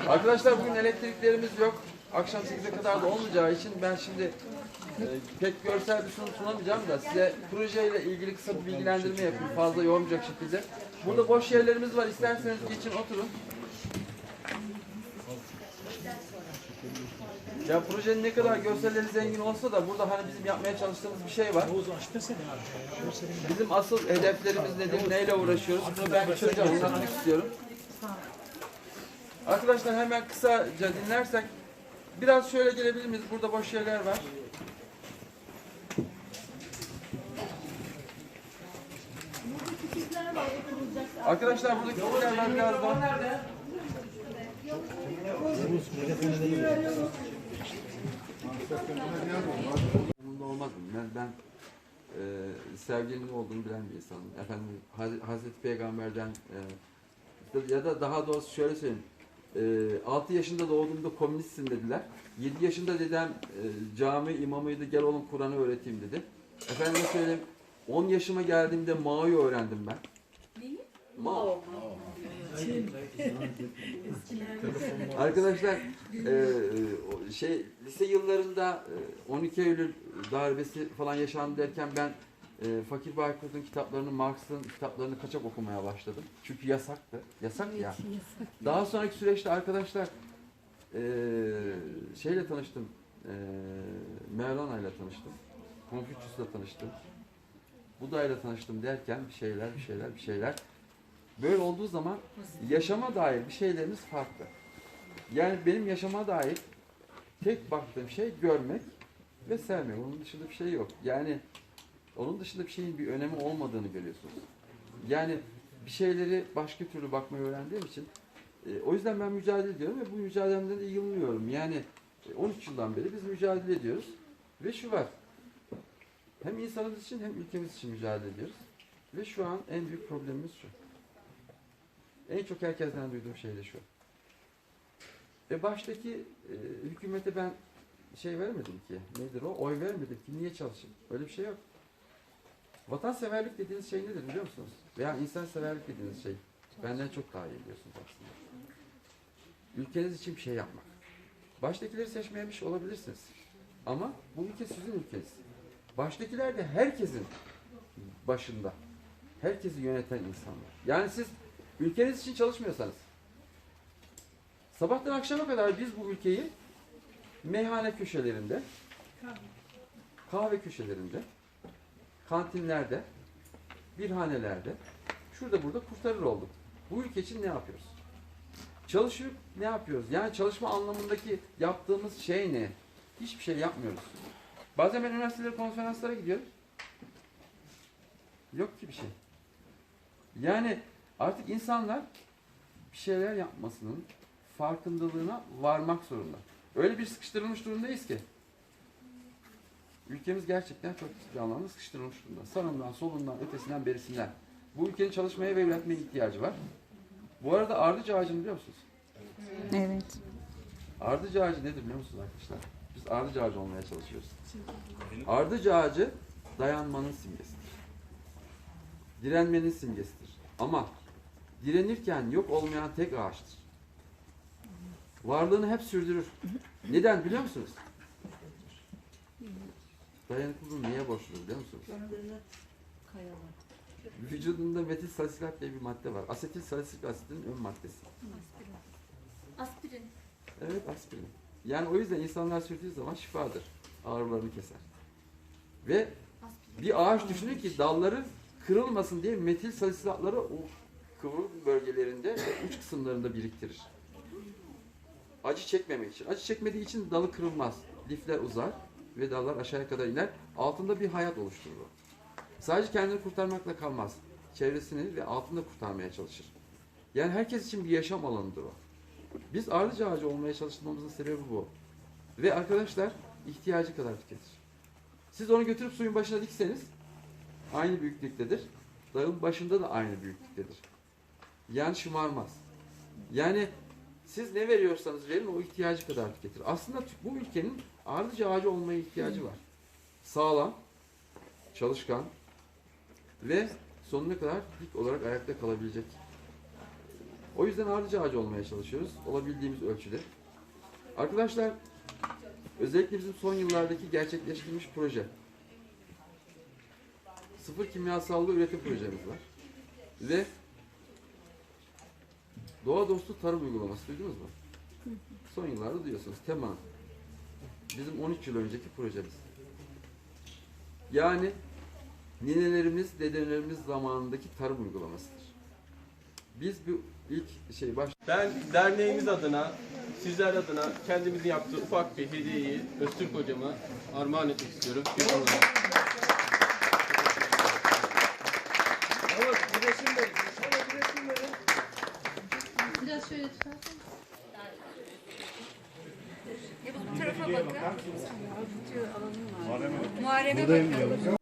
Arkadaşlar bugün elektriklerimiz yok. Akşam 8'e kadar da olmayacağı için ben şimdi pek görsel bir sunum sunamayacağım da size projeyle ilgili kısa bir bilgilendirme yapayım. Fazla yormayacak şekilde. Burada boş yerlerimiz var. İsterseniz geçin oturun. Ya projenin ne kadar görselleri zengin olsa da burada hani bizim yapmaya çalıştığımız bir şey var. Bizim asıl hedeflerimiz nedir? Neyle uğraşıyoruz? Bunu ben kısaca anlatmak istiyorum. Arkadaşlar hemen kısaca dinlersek biraz şöyle gelebilir miyiz? Burada boş yerler var. Arkadaşlar burada küçükler var biraz daha. Bunda olmaz mı? Ben sevginin olduğunu bilen bir insanım. Efendim Hazreti Peygamber'den ya da daha doğrusu şöyle söyleyeyim. 6 yaşında doğduğumda komünistsin dediler. 7 yaşında dedem cami imamıydı, gel oğlum Kur'an'ı öğreteyim dedi. Efendim söyleyeyim, 10 yaşıma geldiğimde Mao'yu öğrendim ben. Neyi? Mao. Arkadaşlar lise yıllarında 12 Eylül darbesi falan yaşandı derken ben Fakir Baykurt'un kitaplarını, Marx'ın kitaplarını kaçak okumaya başladım. Çünkü yasaktı. Yasak ya. Yasak. Daha sonraki süreçte arkadaşlar şeyle tanıştım. Mevlana ile tanıştım. Konfüçyüs'le tanıştım. Buda'yla tanıştım derken bir şeyler. Böyle olduğu zaman yaşama dair bir şeylerimiz farklı. Yani benim yaşama dair tek baktığım şey görmek ve sevmek. Onun dışında bir şey yok. Yani onun dışında bir şeyin bir önemi olmadığını görüyorsunuz. Yani bir şeyleri başka türlü bakmayı öğrendiğim için o yüzden ben mücadele ediyorum ve bu mücadelemden de yılmıyorum. Yani 13 yıldan beri biz mücadele ediyoruz ve şu var. Hem insanımız için hem ülkemiz için mücadele ediyoruz. Ve şu an en büyük problemimiz şu. En çok herkesten duyduğum şey de şu. Baştaki hükümete ben vermedim ki. Nedir o? Oy vermedim ki. Niye çalışayım? Öyle bir şey yok. Vatanseverlik dediğiniz şey nedir biliyor musunuz? Veya insanseverlik dediğiniz şey. Benden çok daha iyi biliyorsunuz aslında. Ülkeniz için bir şey yapmak. Baştakileri seçmemiş olabilirsiniz. Ama bu ülke sizin ülkeniz. Baştakiler de herkesin başında. Herkesi yöneten insanlar. Yani siz ülkeniz için çalışmıyorsanız, sabahtan akşama kadar biz bu ülkeyi meyhane köşelerinde, kahve köşelerinde, kantinlerde, birhanelerde, şurada burada kurtarır olduk. Bu ülke için ne yapıyoruz? Çalışıp ne yapıyoruz? Yani çalışma anlamındaki yaptığımız şey ne? Hiçbir şey yapmıyoruz. Bazen ben üniversitelere, konferanslara gidiyorum. Yok ki bir şey. Yani artık insanlar bir şeyler yapmasının farkındalığına varmak zorunda. Öyle bir sıkıştırılmış durumdayız ki. Ülkemiz gerçekten çok ciddi anlamda sıkıştırılmış durumda. Sağından, solundan, ötesinden, berisinden. Bu ülkenin çalışmaya ve üretmeye ihtiyacı var. Bu arada ardıç ağacını biliyor musunuz? Evet. Ardıç ağacı nedir biliyor musunuz arkadaşlar? Biz ardıç ağacı olmaya çalışıyoruz. Ardıç ağacı dayanmanın simgesidir. Direnmenin simgesidir. Ama direnirken yok olmayan tek ağaçtır. Varlığını hep sürdürür. Neden biliyor musunuz? Dayanıklılığı neye borçludur biliyor musunuz? Vücudunda metil salisilat diye bir madde var. Asetil salisilik asitin ön maddesi. Aspirin. Evet, aspirin. Yani o yüzden insanlar sürdüğü zaman şifadır. Ağrılarını keser. Ve bir ağaç düşünün ki dalları kırılmasın diye metil salisilatları o kıvrım bölgelerinde ve uç kısımlarında biriktirir. Acı çekmemek için. Acı çekmediği için dalı kırılmaz. Lifler uzar ve dallar aşağıya kadar iner. Altında bir hayat oluşturur. Sadece kendini kurtarmakla kalmaz. Çevresini ve altında kurtarmaya çalışır. Yani herkes için bir yaşam alanıdır o. Biz ardıç ağacı olmaya çalışmamızın sebebi bu. Ve arkadaşlar ihtiyacı kadar tüketir. Siz onu götürüp suyun başına dikseniz aynı büyüklüktedir. Dağın başında da aynı büyüklüktedir. Yani şımarmaz. Yani siz ne veriyorsanız verin o ihtiyacı kadar tüketir. Aslında bu ülkenin ardıç ağacı olmaya ihtiyacı var. Sağlam, çalışkan ve sonuna kadar dik olarak ayakta kalabilecek O yüzden ardıç ağacı olmaya çalışıyoruz. Olabildiğimiz ölçüde. Arkadaşlar, özellikle bizim son yıllardaki gerçekleştirilmiş proje. Sıfır kimyasallı üretim projemiz var. Ve doğa dostu tarım uygulaması duydunuz mu? Son yıllarda duyuyorsunuz. Tema. Bizim 13 yıl önceki projemiz. Yani ninelerimiz, dedelerimiz zamanındaki tarım uygulamasıdır. Biz bu ilk Ben derneğimiz adına, sizler adına kendimizin yaptığı ufak bir hediyeyi Öztürk hocama armağan etmek istiyorum. Biraz şöyle tutarsan. Bu tarafa bakın. Muharebe bakın.